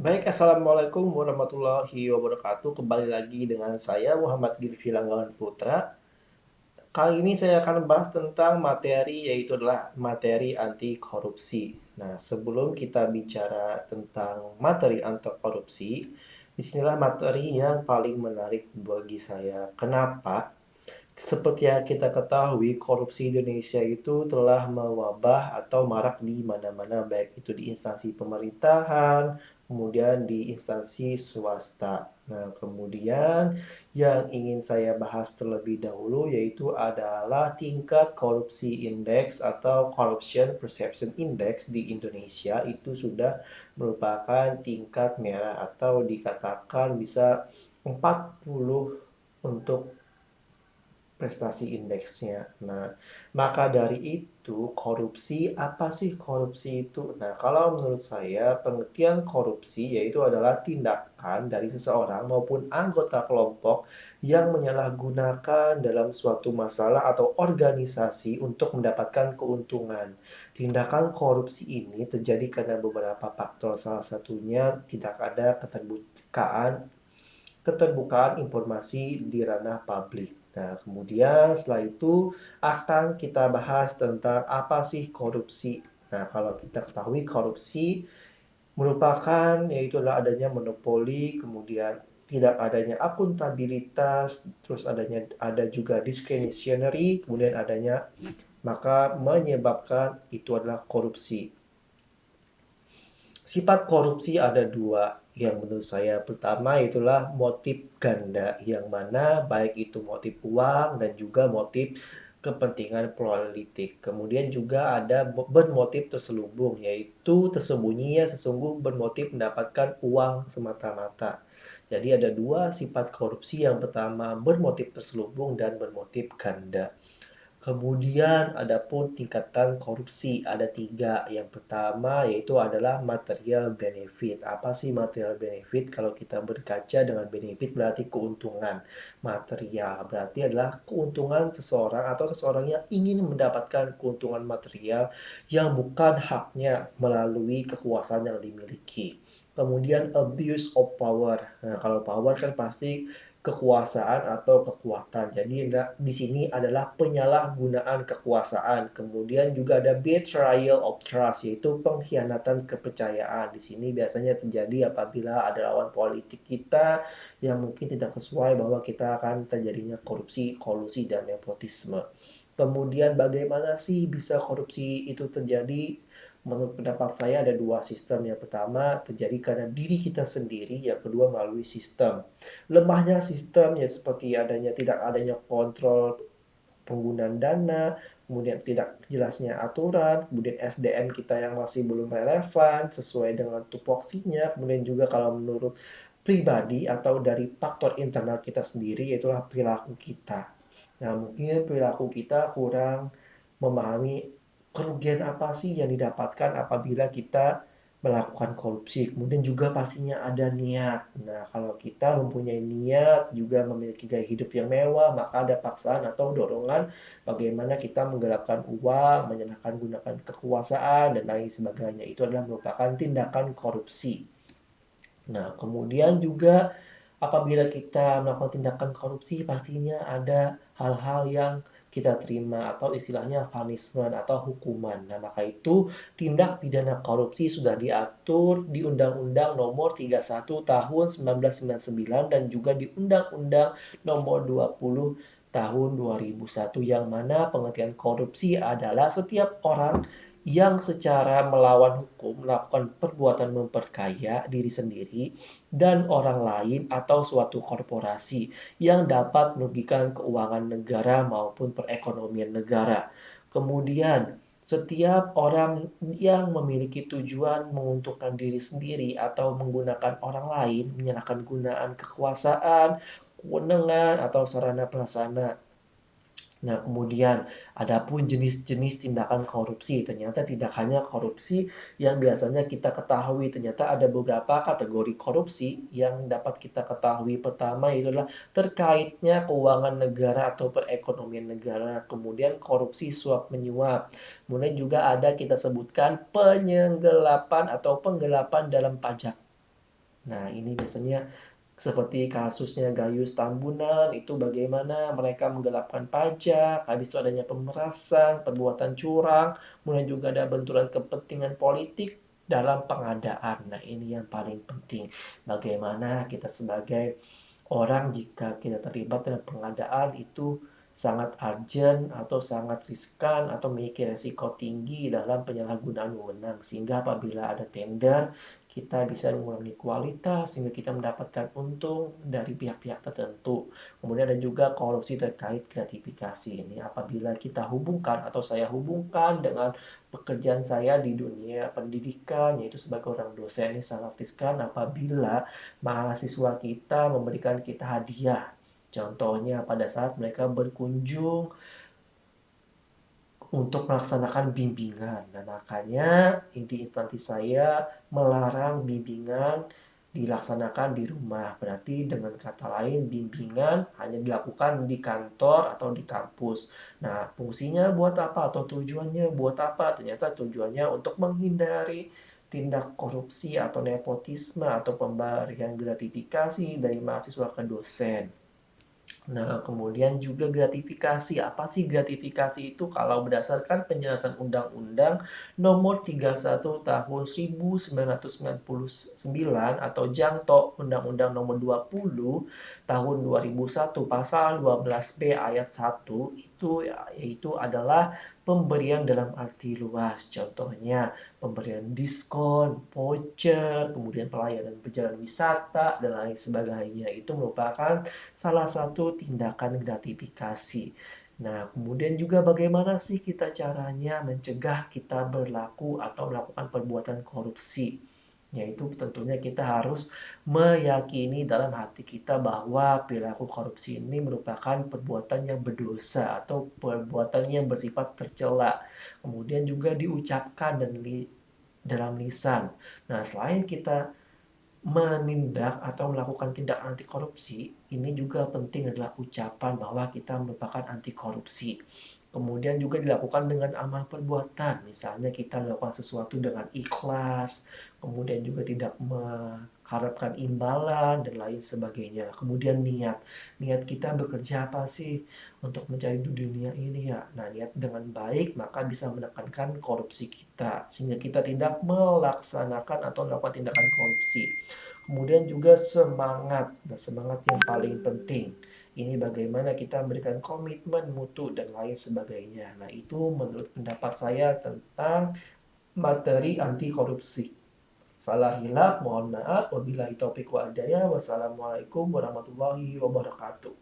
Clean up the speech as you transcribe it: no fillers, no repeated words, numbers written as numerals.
Baik, Assalamualaikum warahmatullahi wabarakatuh. Kembali lagi dengan saya Muhammad Gilvi Langgawan Putra. Kali ini saya akan membahas tentang materi, yaitu adalah materi anti korupsi. Nah, sebelum kita bicara tentang materi anti korupsi, disinilah materi yang paling menarik bagi saya. Kenapa? Seperti yang kita ketahui, korupsi Indonesia itu telah mewabah atau marak di mana-mana, baik itu di instansi pemerintahan, kemudian di instansi swasta. Nah, kemudian yang ingin saya bahas terlebih dahulu yaitu adalah tingkat korupsi indeks atau Corruption Perception Index di Indonesia itu sudah merupakan tingkat merah atau dikatakan bisa 40 untuk prestasi indeksnya. Nah, maka dari itu, korupsi, apa sih korupsi itu? Nah, kalau menurut saya, pengertian korupsi yaitu adalah tindakan dari seseorang maupun anggota kelompok yang menyalahgunakan dalam suatu masalah atau organisasi untuk mendapatkan keuntungan. Tindakan korupsi ini terjadi karena beberapa faktor. Salah satunya tidak ada keterbukaan informasi di ranah publik. Nah, kemudian setelah itu akan kita bahas tentang apa sih korupsi. Nah, kalau kita ketahui korupsi merupakan yaitu adalah adanya monopoli, kemudian tidak adanya akuntabilitas, terus ada juga discretionary, kemudian adanya maka menyebabkan itu adalah korupsi. Sifat korupsi ada dua yang menurut saya. Pertama itulah motif ganda, yang mana baik itu motif uang dan juga motif kepentingan politik. Kemudian juga ada bermotif terselubung, yaitu tersembunyi ya sesungguh bermotif mendapatkan uang semata-mata. Jadi ada dua sifat korupsi, yang pertama bermotif terselubung dan bermotif ganda. Kemudian adapun tingkatan korupsi ada tiga. Yang pertama yaitu adalah material benefit. Apa sih material benefit? Kalau kita berkaca dengan benefit berarti keuntungan. Material berarti adalah keuntungan seseorang atau seseorang yang ingin mendapatkan keuntungan material yang bukan haknya melalui kekuasaan yang dimiliki. Kemudian abuse of power. Nah, kalau power kan pasti kekuasaan atau kekuatan. Jadi di sini adalah penyalahgunaan kekuasaan. Kemudian juga ada betrayal of trust, yaitu pengkhianatan kepercayaan. Di sini biasanya terjadi apabila ada lawan politik kita yang mungkin tidak sesuai, bahwa kita akan terjadinya korupsi, kolusi, dan nepotisme. Kemudian bagaimana sih bisa korupsi itu terjadi? Menurut pendapat saya ada dua sistem. Yang pertama terjadi karena diri kita sendiri, yang kedua melalui sistem. Lemahnya sistem ya seperti tidak adanya kontrol penggunaan dana, kemudian tidak jelasnya aturan, kemudian SDM kita yang masih belum relevan sesuai dengan tupoksinya, kemudian juga kalau menurut pribadi atau dari faktor internal kita sendiri, yaitulah perilaku kita. Nah, mungkin perilaku kita kurang memahami kerugian apa sih yang didapatkan apabila kita melakukan korupsi. Kemudian juga pastinya ada niat. Nah, kalau kita mempunyai niat, juga memiliki gaya hidup yang mewah, maka ada paksaan atau dorongan bagaimana kita menggelapkan uang, menyalahkan gunakan kekuasaan, dan lain sebagainya. Itu adalah merupakan tindakan korupsi. Nah, kemudian juga apabila kita melakukan tindakan korupsi, pastinya ada hal-hal yang kita terima atau istilahnya punishment atau hukuman. Nah, maka itu tindak pidana korupsi sudah diatur di Undang-Undang Nomor 31 Tahun 1999 dan juga di Undang-Undang Nomor 20 Tahun 2001, yang mana pengertian korupsi adalah setiap orang yang secara melawan hukum melakukan perbuatan memperkaya diri sendiri dan orang lain atau suatu korporasi yang dapat merugikan keuangan negara maupun perekonomian negara. Kemudian, setiap orang yang memiliki tujuan menguntungkan diri sendiri atau menggunakan orang lain, menyalahkan gunaan kekuasaan, kewenangan, atau sarana prasarana Nah, kemudian adapun jenis-jenis tindakan korupsi, ternyata tidak hanya korupsi yang biasanya kita ketahui, ternyata ada beberapa kategori korupsi yang dapat kita ketahui. Pertama itu adalah terkaitnya keuangan negara atau perekonomian negara, kemudian korupsi suap menyuap. Kemudian juga ada kita sebutkan penyenggelapan atau penggelapan dalam pajak. Nah, ini biasanya seperti kasusnya Gayus Tambunan, itu bagaimana mereka menggelapkan pajak, habis itu adanya pemerasan, perbuatan curang, kemudian juga ada benturan kepentingan politik dalam pengadaan. Nah, ini yang paling penting. Bagaimana kita sebagai orang jika kita terlibat dalam pengadaan itu sangat urgent atau sangat riskan atau memiliki resiko tinggi dalam penyalahgunaan wewenang, sehingga apabila ada tender kita bisa mengurangi kualitas sehingga kita mendapatkan untung dari pihak-pihak tertentu. Kemudian ada juga korupsi terkait gratifikasi. Ini apabila kita hubungkan atau saya hubungkan dengan pekerjaan saya di dunia pendidikan, yaitu sebagai orang dosen, ini sangat riskan apabila mahasiswa kita memberikan kita hadiah. Contohnya pada saat mereka berkunjung untuk melaksanakan bimbingan. Nah, makanya inti instansi saya melarang bimbingan dilaksanakan di rumah. Berarti dengan kata lain bimbingan hanya dilakukan di kantor atau di kampus. Nah, fungsinya buat apa atau tujuannya buat apa? Ternyata tujuannya untuk menghindari tindak korupsi atau nepotisme atau pemberian gratifikasi dari mahasiswa ke dosen. Nah, kemudian juga gratifikasi. Apa sih gratifikasi itu? Kalau berdasarkan penjelasan Undang-Undang Nomor 31 Tahun 1999 atau JANTO Undang-Undang Nomor 20 Tahun 2001 Pasal 12B ayat 1 itu yaitu adalah pemberian dalam arti luas. Contohnya pemberian diskon, voucher, kemudian pelayanan perjalanan wisata dan lain sebagainya. Itu merupakan salah satu tindakan gratifikasi. Nah, kemudian juga bagaimana sih kita caranya mencegah kita berlaku atau melakukan perbuatan korupsi? Yaitu tentunya kita harus meyakini dalam hati kita bahwa perilaku korupsi ini merupakan perbuatan yang berdosa atau perbuatan yang bersifat tercela. Kemudian juga diucapkan dan dalam lisan. Nah, selain kita menindak atau melakukan tindak anti korupsi, ini juga penting adalah ucapan bahwa kita merupakan anti korupsi. Kemudian juga dilakukan dengan amal perbuatan, misalnya kita melakukan sesuatu dengan ikhlas, kemudian juga tidak mengharapkan imbalan dan lain sebagainya. Kemudian niat kita bekerja apa sih untuk mencari dunia ini ya. Nah, niat dengan baik maka bisa menekankan korupsi kita sehingga kita tidak melaksanakan atau melakukan tindakan korupsi. Kemudian juga semangat, nah semangat yang paling penting. Ini bagaimana kita memberikan komitmen mutu dan lain sebagainya. Nah, itu menurut pendapat saya tentang materi anti korupsi. Salah hilap, mohon maaf. Wabillahi taufiq wa hidayah. Wassalamualaikum warahmatullahi wabarakatuh.